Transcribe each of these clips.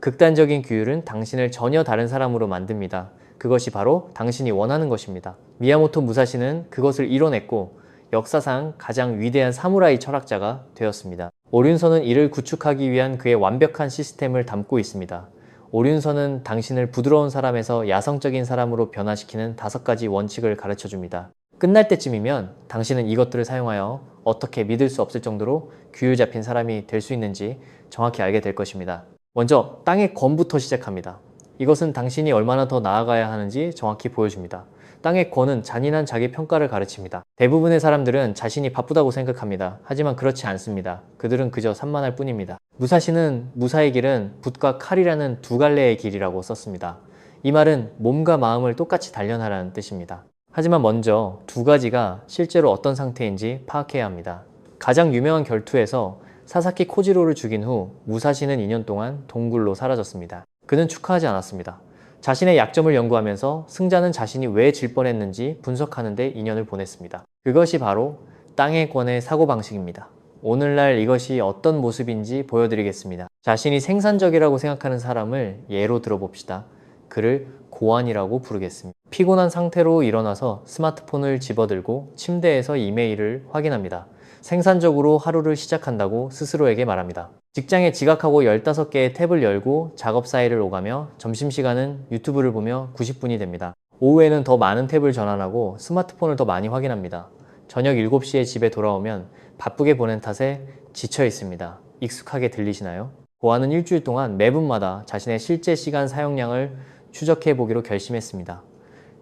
극단적인 규율은 당신을 전혀 다른 사람으로 만듭니다. 그것이 바로 당신이 원하는 것입니다. 미야모토 무사시는 그것을 이뤄냈고 역사상 가장 위대한 사무라이 철학자가 되었습니다. 오륜선은 이를 구축하기 위한 그의 완벽한 시스템을 담고 있습니다. 오륜선은 당신을 부드러운 사람에서 야성적인 사람으로 변화시키는 5가지 원칙을 가르쳐줍니다. 끝날 때쯤이면 당신은 이것들을 사용하여 어떻게 믿을 수 없을 정도로 규율 잡힌 사람이 될 수 있는지 정확히 알게 될 것입니다. 먼저 땅의 권부터 시작합니다. 이것은 당신이 얼마나 더 나아가야 하는지 정확히 보여줍니다. 땅의 권은 잔인한 자기 평가를 가르칩니다. 대부분의 사람들은 자신이 바쁘다고 생각합니다. 하지만 그렇지 않습니다. 그들은 그저 산만할 뿐입니다. 무사시는 무사의 길은 붓과 칼이라는 2갈래의 길이라고 썼습니다. 이 말은 몸과 마음을 똑같이 단련하라는 뜻입니다. 하지만 먼저 2가지가 실제로 어떤 상태인지 파악해야 합니다. 가장 유명한 결투에서 사사키 코지로를 죽인 후 무사시는 2년 동안 동굴로 사라졌습니다. 그는 축하하지 않았습니다. 자신의 약점을 연구하면서 승자는 자신이 왜 질 뻔했는지 분석하는 데 2년을 보냈습니다. 그것이 바로 땅의 권의 사고방식입니다. 오늘날 이것이 어떤 모습인지 보여드리겠습니다. 자신이 생산적이라고 생각하는 사람을 예로 들어봅시다. 그를 고안이라고 부르겠습니다. 피곤한 상태로 일어나서 스마트폰을 집어들고 침대에서 이메일을 확인합니다. 생산적으로 하루를 시작한다고 스스로에게 말합니다. 직장에 지각하고 15개의 탭을 열고 작업 사이를 오가며 점심시간은 유튜브를 보며 90분이 됩니다. 오후에는 더 많은 탭을 전환하고 스마트폰을 더 많이 확인합니다. 저녁 7시에 집에 돌아오면 바쁘게 보낸 탓에 지쳐 있습니다. 익숙하게 들리시나요? 고안은 일주일 동안 매분마다 자신의 실제 시간 사용량을 추적해 보기로 결심했습니다.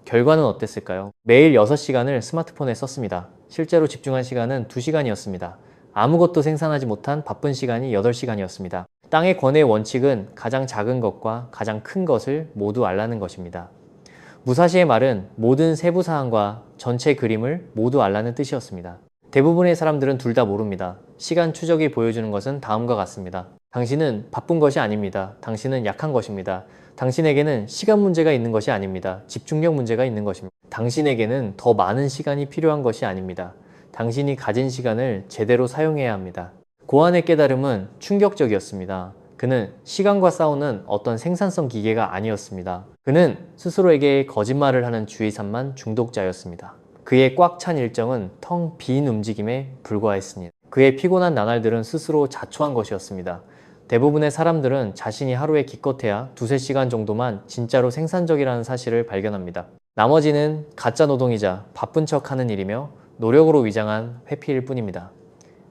결과는 어땠을까요? 매일 6시간을 스마트폰에 썼습니다. 실제로 집중한 시간은 2시간이었습니다. 아무것도 생산하지 못한 바쁜 시간이 8시간이었습니다. 땅의 권의 원칙은 가장 작은 것과 가장 큰 것을 모두 알라는 것입니다. 무사시의 말은 모든 세부 사항과 전체 그림을 모두 알라는 뜻이었습니다. 대부분의 사람들은 둘 다 모릅니다. 시간 추적이 보여주는 것은 다음과 같습니다. 당신은 바쁜 것이 아닙니다. 당신은 약한 것입니다. 당신에게는 시간 문제가 있는 것이 아닙니다. 집중력 문제가 있는 것입니다. 당신에게는 더 많은 시간이 필요한 것이 아닙니다. 당신이 가진 시간을 제대로 사용해야 합니다. 고안의 깨달음은 충격적이었습니다. 그는 시간과 싸우는 어떤 생산성 기계가 아니었습니다. 그는 스스로에게 거짓말을 하는 주의산만 중독자였습니다. 그의 꽉 찬 일정은 텅 빈 움직임에 불과했으니 그의 피곤한 나날들은 스스로 자초한 것이었습니다. 대부분의 사람들은 자신이 하루에 기껏해야 2~3시간 정도만 진짜로 생산적이라는 사실을 발견합니다. 나머지는 가짜 노동이자 바쁜 척하는 일이며 노력으로 위장한 회피일 뿐입니다.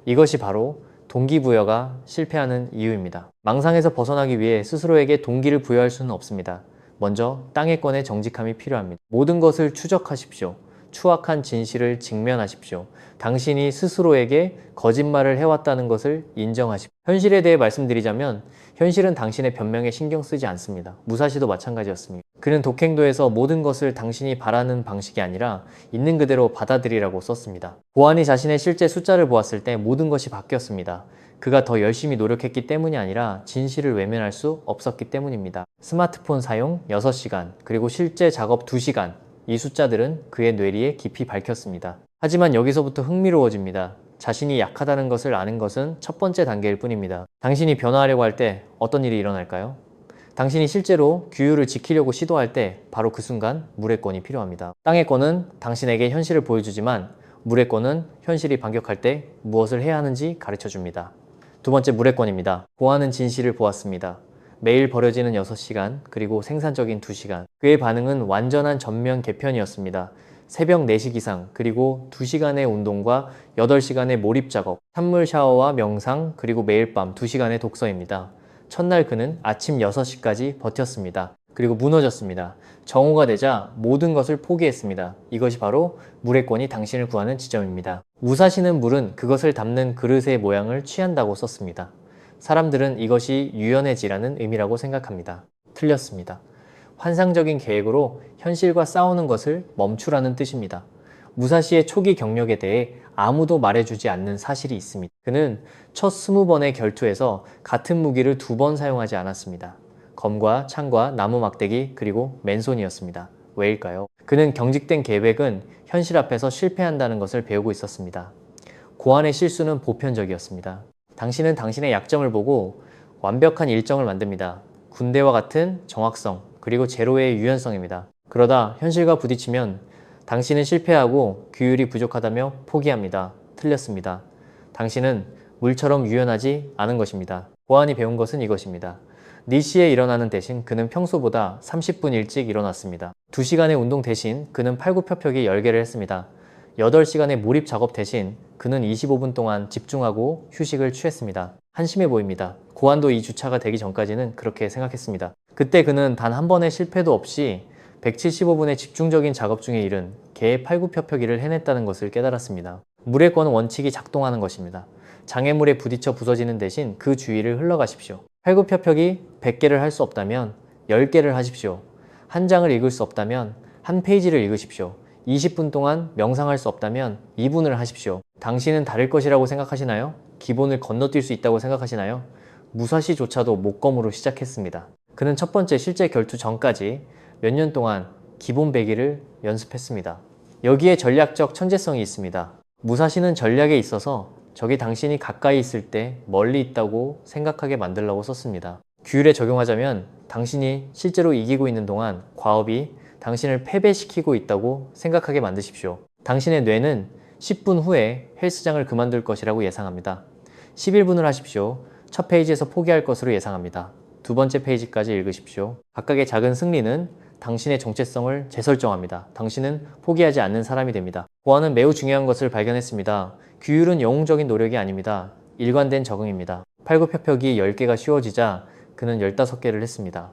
이것이 바로 동기부여가 실패하는 이유입니다. 망상에서 벗어나기 위해 스스로에게 동기를 부여할 수는 없습니다. 먼저 땅의 권의 정직함이 필요합니다. 모든 것을 추적하십시오. 추악한 진실을 직면하십시오. 당신이 스스로에게 거짓말을 해왔다는 것을 인정하십시오. 현실에 대해 말씀드리자면 현실은 당신의 변명에 신경 쓰지 않습니다. 무사시도 마찬가지였습니다. 그는 독행도에서 모든 것을 당신이 바라는 방식이 아니라 있는 그대로 받아들이라고 썼습니다. 고안이 자신의 실제 숫자를 보았을 때 모든 것이 바뀌었습니다. 그가 더 열심히 노력했기 때문이 아니라 진실을 외면할 수 없었기 때문입니다. 스마트폰 사용 6시간, 그리고 실제 작업 2시간, 이 숫자들은 그의 뇌리에 깊이 밝혔습니다. 하지만 여기서부터 흥미로워집니다. 자신이 약하다는 것을 아는 것은 첫 번째 단계일 뿐입니다. 당신이 변화하려고 할 때 어떤 일이 일어날까요? 당신이 실제로 규율을 지키려고 시도할 때 바로 그 순간 물의 권이 필요합니다. 땅의 권은 당신에게 현실을 보여주지만 물의 권은 현실이 반격할 때 무엇을 해야 하는지 가르쳐줍니다. 두 번째, 물의 권입니다. 고안은 진실을 보았습니다. 매일 버려지는 6시간, 그리고 생산적인 2시간. 그의 반응은 완전한 전면 개편이었습니다. 새벽 4시 기상, 그리고 2시간의 운동과 8시간의 몰입 작업, 찬물 샤워와 명상, 그리고 매일 밤 2시간의 독서입니다. 첫날 그는 아침 6시까지 버텼습니다. 그리고 무너졌습니다. 정오가 되자 모든 것을 포기했습니다. 이것이 바로 물의 권이 당신을 구하는 지점입니다. 무사시는 물은 그것을 담는 그릇의 모양을 취한다고 썼습니다. 사람들은 이것이 유연해지라는 의미라고 생각합니다. 틀렸습니다. 환상적인 계획으로 현실과 싸우는 것을 멈추라는 뜻입니다. 무사시의 초기 경력에 대해 아무도 말해주지 않는 사실이 있습니다. 그는 첫 20번의 결투에서 같은 무기를 2번 사용하지 않았습니다. 검과 창과 나무 막대기, 그리고 맨손이었습니다. 왜일까요? 그는 경직된 계획은 현실 앞에서 실패한다는 것을 배우고 있었습니다. 고안의 실수는 보편적이었습니다. 당신은 당신의 약점을 보고 완벽한 일정을 만듭니다. 군대와 같은 정확성, 그리고 제로의 유연성입니다. 그러다 현실과 부딪히면 당신은 실패하고 규율이 부족하다며 포기합니다. 틀렸습니다. 당신은 물처럼 유연하지 않은 것입니다. 고안이 배운 것은 이것입니다. 4시에 일어나는 대신 그는 평소보다 30분 일찍 일어났습니다. 2시간의 운동 대신 그는 팔굽혀펴기 10개를 했습니다. 8시간의 몰입 작업 대신 그는 25분 동안 집중하고 휴식을 취했습니다. 한심해 보입니다. 고안도 이 주차가 되기 전까지는 그렇게 생각했습니다. 그때 그는 단 한 번의 실패도 없이 175분의 집중적인 작업 중에 이른 개의 팔굽혀펴기를 해냈다는 것을 깨달았습니다. 물의 권 원칙이 작동하는 것입니다. 장애물에 부딪혀 부서지는 대신 그 주위를 흘러가십시오. 팔굽혀펴기 100개를 할 수 없다면 10개를 하십시오. 한 장을 읽을 수 없다면 한 페이지를 읽으십시오. 20분 동안 명상할 수 없다면 2분을 하십시오. 당신은 다를 것이라고 생각하시나요? 기본을 건너뛸 수 있다고 생각하시나요? 무사시조차도 목검으로 시작했습니다. 그는 첫 번째 실제 결투 전까지 몇 년 동안 기본 배기를 연습했습니다. 여기에 전략적 천재성이 있습니다. 무사시는 전략에 있어서 적이 당신이 가까이 있을 때 멀리 있다고 생각하게 만들라고 썼습니다. 규율에 적용하자면 당신이 실제로 이기고 있는 동안 과업이 당신을 패배시키고 있다고 생각하게 만드십시오. 당신의 뇌는 10분 후에 헬스장을 그만둘 것이라고 예상합니다. 11분을 하십시오. 첫 페이지에서 포기할 것으로 예상합니다. 두 번째 페이지까지 읽으십시오. 각각의 작은 승리는 당신의 정체성을 재설정합니다. 당신은 포기하지 않는 사람이 됩니다. 고안은 매우 중요한 것을 발견했습니다. 규율은 영웅적인 노력이 아닙니다. 일관된 적응입니다. 팔굽혀펴기 10개가 쉬워지자 그는 15개를 했습니다.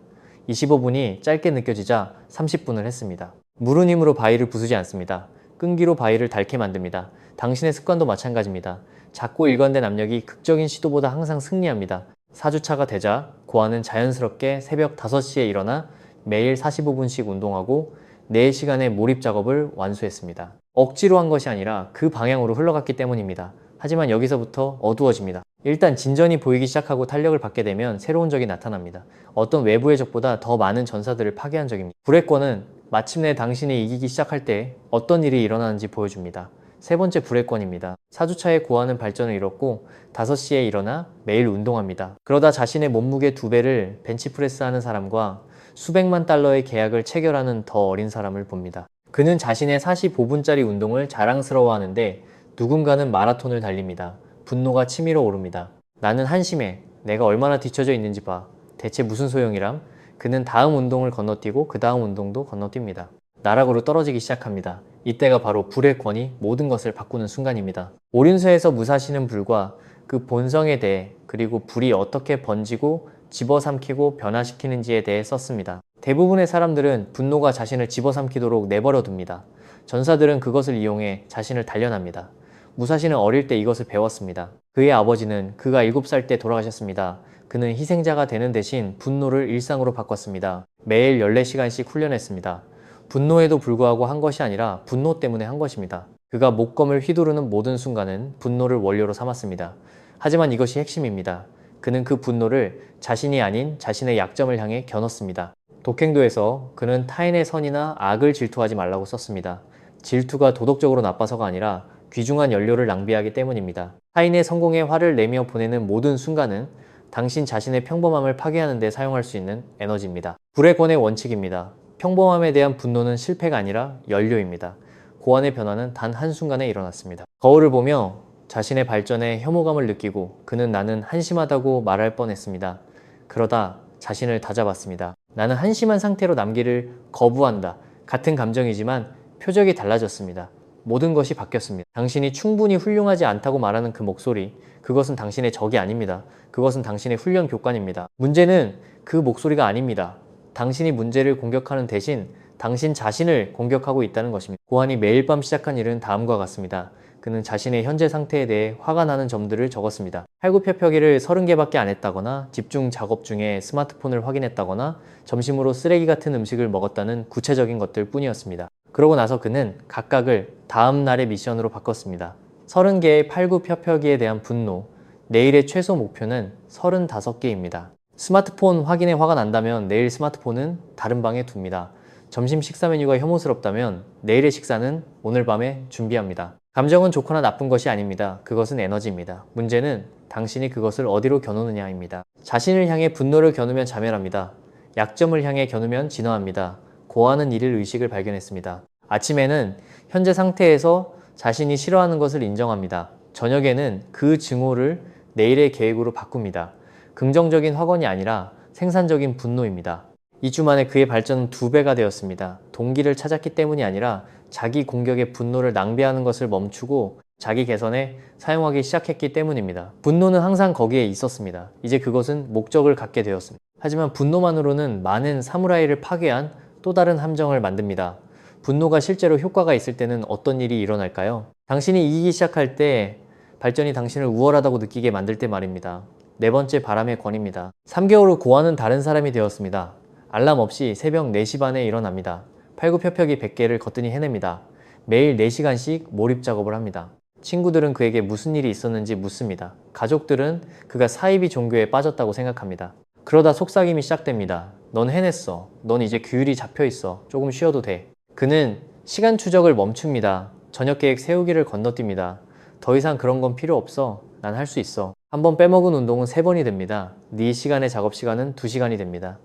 25분이 짧게 느껴지자 30분을 했습니다. 무른 힘으로 바위를 부수지 않습니다. 끈기로 바위를 닳게 만듭니다. 당신의 습관도 마찬가지입니다. 작고 일관된 압력이 극적인 시도보다 항상 승리합니다. 4주차가 되자 고안은 자연스럽게 새벽 5시에 일어나 매일 45분씩 운동하고 4시간의 몰입 작업을 완수했습니다. 억지로 한 것이 아니라 그 방향으로 흘러갔기 때문입니다. 하지만 여기서부터 어두워집니다. 일단 진전이 보이기 시작하고 탄력을 받게 되면 새로운 적이 나타납니다. 어떤 외부의 적보다 더 많은 전사들을 파괴한 적입니다. 불의 권은 마침내 당신이 이기기 시작할 때 어떤 일이 일어나는지 보여줍니다. 세 번째 불의 권입니다. 4주차에 고안은 발전을 이뤘고 5시에 일어나 매일 운동합니다. 그러다 자신의 몸무게 2배를 벤치프레스하는 사람과 수백만 달러의 계약을 체결하는 더 어린 사람을 봅니다. 그는 자신의 45분짜리 운동을 자랑스러워하는데 누군가는 마라톤을 달립니다. 분노가 치밀어 오릅니다. 나는 한심해. 내가 얼마나 뒤처져 있는지 봐. 대체 무슨 소용이람? 그는 다음 운동을 건너뛰고 그 다음 운동도 건너뜁니다. 나락으로 떨어지기 시작합니다. 이때가 바로 불의 권이 모든 것을 바꾸는 순간입니다. 오륜서에서 무사시는 불과 그 본성에 대해 그리고 불이 어떻게 번지고 집어삼키고 변화시키는지에 대해 썼습니다. 대부분의 사람들은 분노가 자신을 집어삼키도록 내버려 둡니다. 전사들은 그것을 이용해 자신을 단련합니다. 무사시는 어릴 때 이것을 배웠습니다. 그의 아버지는 그가 7살 때 돌아가셨습니다. 그는 희생자가 되는 대신 분노를 일상으로 바꿨습니다. 매일 14시간씩 훈련했습니다. 분노에도 불구하고 한 것이 아니라 분노 때문에 한 것입니다. 그가 목검을 휘두르는 모든 순간은 분노를 원료로 삼았습니다. 하지만 이것이 핵심입니다. 그는 그 분노를 자신이 아닌 자신의 약점을 향해 겨눴습니다. 독행도에서 그는 타인의 선이나 악을 질투하지 말라고 썼습니다. 질투가 도덕적으로 나빠서가 아니라 귀중한 연료를 낭비하기 때문입니다. 타인의 성공에 화를 내며 보내는 모든 순간은 당신 자신의 평범함을 파괴하는 데 사용할 수 있는 에너지입니다. 불의 권의 원칙입니다. 평범함에 대한 분노는 실패가 아니라 연료입니다. 고안의 변화는 단 한순간에 일어났습니다. 거울을 보며 자신의 발전에 혐오감을 느끼고 그는 나는 한심하다고 말할 뻔했습니다. 그러다 자신을 다잡았습니다. 나는 한심한 상태로 남기를 거부한다. 같은 감정이지만 표적이 달라졌습니다. 모든 것이 바뀌었습니다. 당신이 충분히 훌륭하지 않다고 말하는 그 목소리, 그것은 당신의 적이 아닙니다. 그것은 당신의 훈련 교관입니다. 문제는 그 목소리가 아닙니다. 당신이 문제를 공격하는 대신 당신 자신을 공격하고 있다는 것입니다. 고안이 매일 밤 시작한 일은 다음과 같습니다. 그는 자신의 현재 상태에 대해 화가 나는 점들을 적었습니다. 팔굽혀펴기를 30개밖에 안 했다거나 집중 작업 중에 스마트폰을 확인했다거나 점심으로 쓰레기 같은 음식을 먹었다는 구체적인 것들 뿐이었습니다. 그러고 나서 그는 각각을 다음 날의 미션으로 바꿨습니다. 30개의 팔굽혀펴기에 대한 분노, 내일의 최소 목표는 35개입니다. 스마트폰 확인에 화가 난다면 내일 스마트폰은 다른 방에 둡니다. 점심 식사 메뉴가 혐오스럽다면 내일의 식사는 오늘 밤에 준비합니다. 감정은 좋거나 나쁜 것이 아닙니다. 그것은 에너지입니다. 문제는 당신이 그것을 어디로 겨누느냐입니다. 자신을 향해 분노를 겨누면 자멸합니다. 약점을 향해 겨누면 진화합니다. 고하는 일일 의식을 발견했습니다. 아침에는 현재 상태에서 자신이 싫어하는 것을 인정합니다. 저녁에는 그 증오를 내일의 계획으로 바꿉니다. 긍정적인 확언이 아니라 생산적인 분노입니다. 2주 만에 그의 발전은 2배가 되었습니다. 동기를 찾았기 때문이 아니라 자기 공격에 분노를 낭비하는 것을 멈추고 자기 개선에 사용하기 시작했기 때문입니다. 분노는 항상 거기에 있었습니다. 이제 그것은 목적을 갖게 되었습니다. 하지만 분노만으로는 많은 사무라이를 파괴한 또 다른 함정을 만듭니다. 분노가 실제로 효과가 있을 때는 어떤 일이 일어날까요? 당신이 이기기 시작할 때 발전이 당신을 우월하다고 느끼게 만들 때 말입니다. 네 번째 바람의 권입니다. 3개월 후 고아는 다른 사람이 되었습니다. 알람 없이 새벽 4시 반에 일어납니다. 팔굽혀펴기 100개를 거뜬히 해냅니다. 매일 4시간씩 몰입 작업을 합니다. 친구들은 그에게 무슨 일이 있었는지 묻습니다. 가족들은 그가 사이비 종교에 빠졌다고 생각합니다. 그러다 속삭임이 시작됩니다. 넌 해냈어. 넌 이제 규율이 잡혀있어. 조금 쉬어도 돼. 그는 시간 추적을 멈춥니다. 저녁 계획 세우기를 건너뜁니다. 더 이상 그런 건 필요 없어. 난 할 수 있어. 한번 빼먹은 운동은 3번이 됩니다. 네 시간의 작업 시간은 2시간이 됩니다.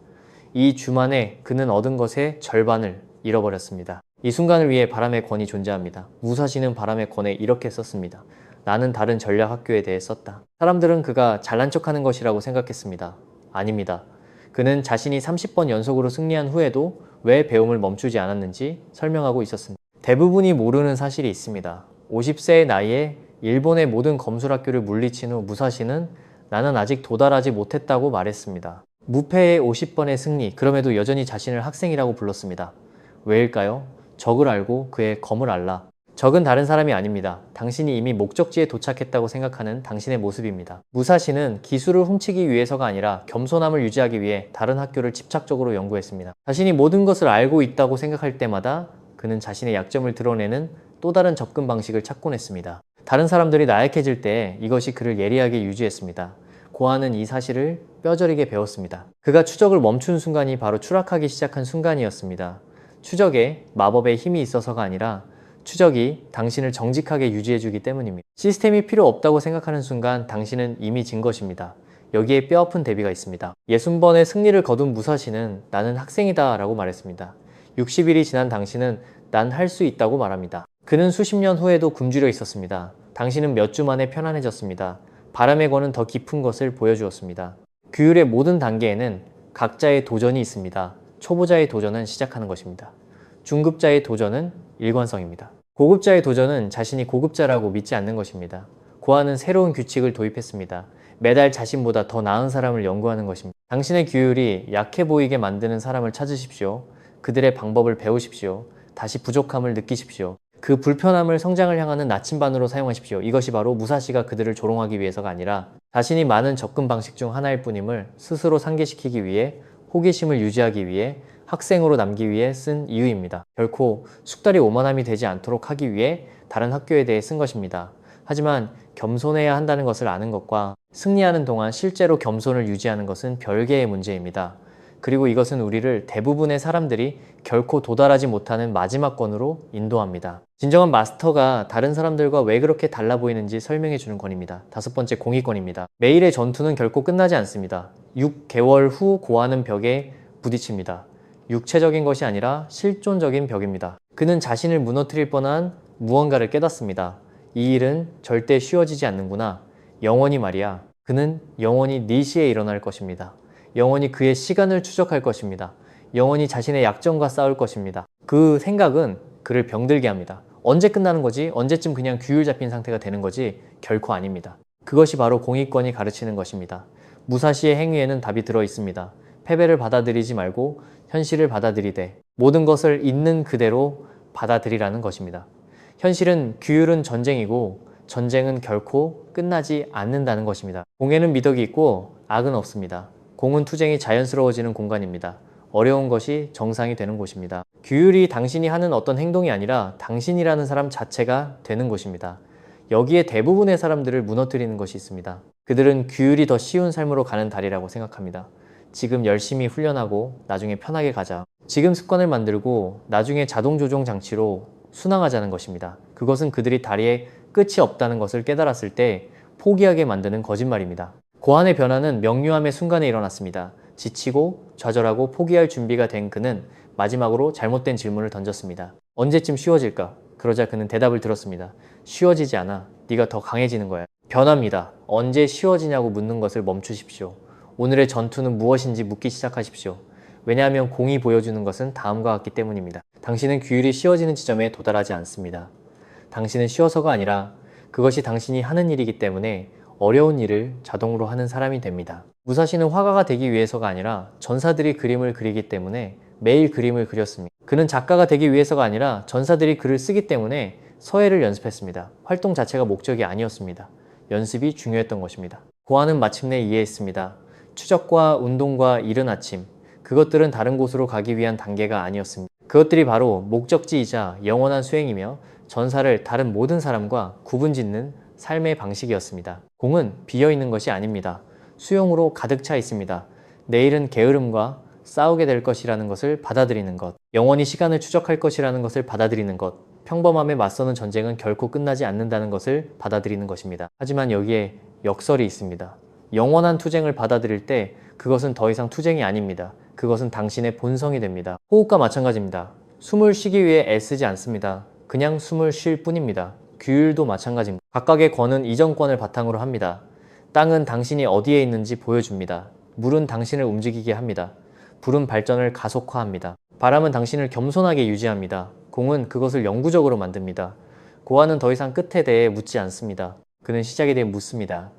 이 주 만에 그는 얻은 것의 절반을 잃어버렸습니다. 이 순간을 위해 바람의 권이 존재합니다. 무사시는 바람의 권에 이렇게 썼습니다. 나는 다른 전략 학교에 대해 썼다. 사람들은 그가 잘난 척하는 것이라고 생각했습니다. 아닙니다. 그는 자신이 30번 연속으로 승리한 후에도 왜 배움을 멈추지 않았는지 설명하고 있었습니다. 대부분이 모르는 사실이 있습니다. 50세의 나이에 일본의 모든 검술학교를 물리친 후 무사시는 나는 아직 도달하지 못했다고 말했습니다. 무패의 50번의 승리, 그럼에도 여전히 자신을 학생이라고 불렀습니다. 왜일까요? 적을 알고 그의 검을 알라. 적은 다른 사람이 아닙니다. 당신이 이미 목적지에 도착했다고 생각하는 당신의 모습입니다. 무사시는 기술을 훔치기 위해서가 아니라 겸손함을 유지하기 위해 다른 학교를 집착적으로 연구했습니다. 자신이 모든 것을 알고 있다고 생각할 때마다 그는 자신의 약점을 드러내는 또 다른 접근 방식을 찾곤 했습니다. 다른 사람들이 나약해질 때 이것이 그를 예리하게 유지했습니다. 고아는 이 사실을 뼈저리게 배웠습니다. 그가 추적을 멈춘 순간이 바로 추락하기 시작한 순간이었습니다. 추적에 마법의 힘이 있어서가 아니라 추적이 당신을 정직하게 유지해주기 때문입니다. 시스템이 필요 없다고 생각하는 순간 당신은 이미 진 것입니다. 여기에 뼈아픈 대비가 있습니다. 60번의 승리를 거둔 무사시는 나는 학생이다 라고 말했습니다. 60일이 지난 당신은 난 할 수 있다고 말합니다. 그는 수십 년 후에도 굶주려 있었습니다. 당신은 몇 주 만에 편안해졌습니다. 바람의 권은 더 깊은 것을 보여주었습니다. 규율의 모든 단계에는 각자의 도전이 있습니다. 초보자의 도전은 시작하는 것입니다. 중급자의 도전은 일관성입니다. 고급자의 도전은 자신이 고급자라고 믿지 않는 것입니다. 고아는 새로운 규칙을 도입했습니다. 매달 자신보다 더 나은 사람을 연구하는 것입니다. 당신의 규율이 약해 보이게 만드는 사람을 찾으십시오. 그들의 방법을 배우십시오. 다시 부족함을 느끼십시오. 그 불편함을 성장을 향하는 나침반으로 사용하십시오. 이것이 바로 무사시가 그들을 조롱하기 위해서가 아니라 자신이 많은 접근 방식 중 하나일 뿐임을 스스로 상기시키기 위해 호기심을 유지하기 위해 학생으로 남기 위해 쓴 이유입니다. 결코 숙달이 오만함이 되지 않도록 하기 위해 다른 학교에 대해 쓴 것입니다. 하지만 겸손해야 한다는 것을 아는 것과 승리하는 동안 실제로 겸손을 유지하는 것은 별개의 문제입니다. 그리고 이것은 우리를 대부분의 사람들이 결코 도달하지 못하는 마지막 권으로 인도합니다. 진정한 마스터가 다른 사람들과 왜 그렇게 달라 보이는지 설명해 주는 권입니다. 5번째 공의권입니다. 매일의 전투는 결코 끝나지 않습니다. 6개월 후 고하는 벽에 부딪힙니다. 육체적인 것이 아니라 실존적인 벽입니다. 그는 자신을 무너뜨릴 뻔한 무언가를 깨닫습니다. 이 일은 절대 쉬워지지 않는구나. 영원히 말이야. 그는 영원히 4시에 일어날 것입니다. 영원히 그의 시간을 추적할 것입니다. 영원히 자신의 약점과 싸울 것입니다. 그 생각은 그를 병들게 합니다. 언제 끝나는 거지? 언제쯤 그냥 규율 잡힌 상태가 되는 거지? 결코 아닙니다. 그것이 바로 공의권이 가르치는 것입니다. 무사시의 행위에는 답이 들어 있습니다. 패배를 받아들이지 말고 현실을 받아들이되 모든 것을 있는 그대로 받아들이라는 것입니다. 현실은 규율은 전쟁이고 전쟁은 결코 끝나지 않는다는 것입니다. 공에는 미덕이 있고 악은 없습니다. 공은 투쟁이 자연스러워지는 공간입니다. 어려운 것이 정상이 되는 곳입니다. 규율이 당신이 하는 어떤 행동이 아니라 당신이라는 사람 자체가 되는 곳입니다. 여기에 대부분의 사람들을 무너뜨리는 것이 있습니다. 그들은 규율이 더 쉬운 삶으로 가는 달이라고 생각합니다. 지금 열심히 훈련하고 나중에 편하게 가자. 지금 습관을 만들고 나중에 자동 조종 장치로 순항하자는 것입니다. 그것은 그들이 다리에 끝이 없다는 것을 깨달았을 때 포기하게 만드는 거짓말입니다. 고한의 변화는 명료함의 순간에 일어났습니다. 지치고 좌절하고 포기할 준비가 된 그는 마지막으로 잘못된 질문을 던졌습니다. 언제쯤 쉬워질까? 그러자 그는 대답을 들었습니다. 쉬워지지 않아. 네가 더 강해지는 거야. 변화입니다. 언제 쉬워지냐고 묻는 것을 멈추십시오. 오늘의 전투는 무엇인지 묻기 시작하십시오. 왜냐하면 공이 보여주는 것은 다음과 같기 때문입니다. 당신은 규율이 쉬워지는 지점에 도달하지 않습니다. 당신은 쉬워서가 아니라 그것이 당신이 하는 일이기 때문에 어려운 일을 자동으로 하는 사람이 됩니다. 무사시는 화가가 되기 위해서가 아니라 전사들이 그림을 그리기 때문에 매일 그림을 그렸습니다. 그는 작가가 되기 위해서가 아니라 전사들이 글을 쓰기 때문에 서예를 연습했습니다. 활동 자체가 목적이 아니었습니다. 연습이 중요했던 것입니다. 고한은 마침내 이해했습니다. 추적과 운동과 이른 아침, 그것들은 다른 곳으로 가기 위한 단계가 아니었습니다. 그것들이 바로 목적지이자 영원한 수행이며 전사를 다른 모든 사람과 구분짓는 삶의 방식이었습니다. 공은 비어있는 것이 아닙니다. 수용으로 가득 차 있습니다. 내일은 게으름과 싸우게 될 것이라는 것을 받아들이는 것, 영원히 시간을 추적할 것이라는 것을 받아들이는 것, 평범함에 맞서는 전쟁은 결코 끝나지 않는다는 것을 받아들이는 것입니다. 하지만 여기에 역설이 있습니다. 영원한 투쟁을 받아들일 때 그것은 더 이상 투쟁이 아닙니다. 그것은 당신의 본성이 됩니다. 호흡과 마찬가지입니다. 숨을 쉬기 위해 애쓰지 않습니다. 그냥 숨을 쉴 뿐입니다. 규율도 마찬가지입니다. 각각의 권은 이전 권을 바탕으로 합니다. 땅은 당신이 어디에 있는지 보여줍니다. 물은 당신을 움직이게 합니다. 불은 발전을 가속화합니다. 바람은 당신을 겸손하게 유지합니다. 공은 그것을 영구적으로 만듭니다. 고한은 더 이상 끝에 대해 묻지 않습니다. 그는 시작에 대해 묻습니다.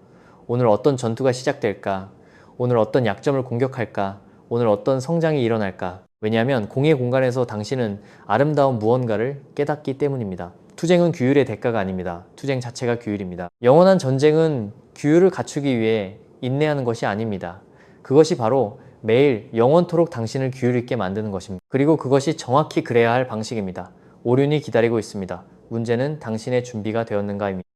오늘 어떤 전투가 시작될까? 오늘 어떤 약점을 공격할까? 오늘 어떤 성장이 일어날까? 왜냐하면 공의 공간에서 당신은 아름다운 무언가를 깨닫기 때문입니다. 투쟁은 규율의 대가가 아닙니다. 투쟁 자체가 규율입니다. 영원한 전쟁은 규율을 갖추기 위해 인내하는 것이 아닙니다. 그것이 바로 매일 영원토록 당신을 규율 있게 만드는 것입니다. 그리고 그것이 정확히 그래야 할 방식입니다. 오륜이 기다리고 있습니다. 문제는 당신의 준비가 되었는가입니다.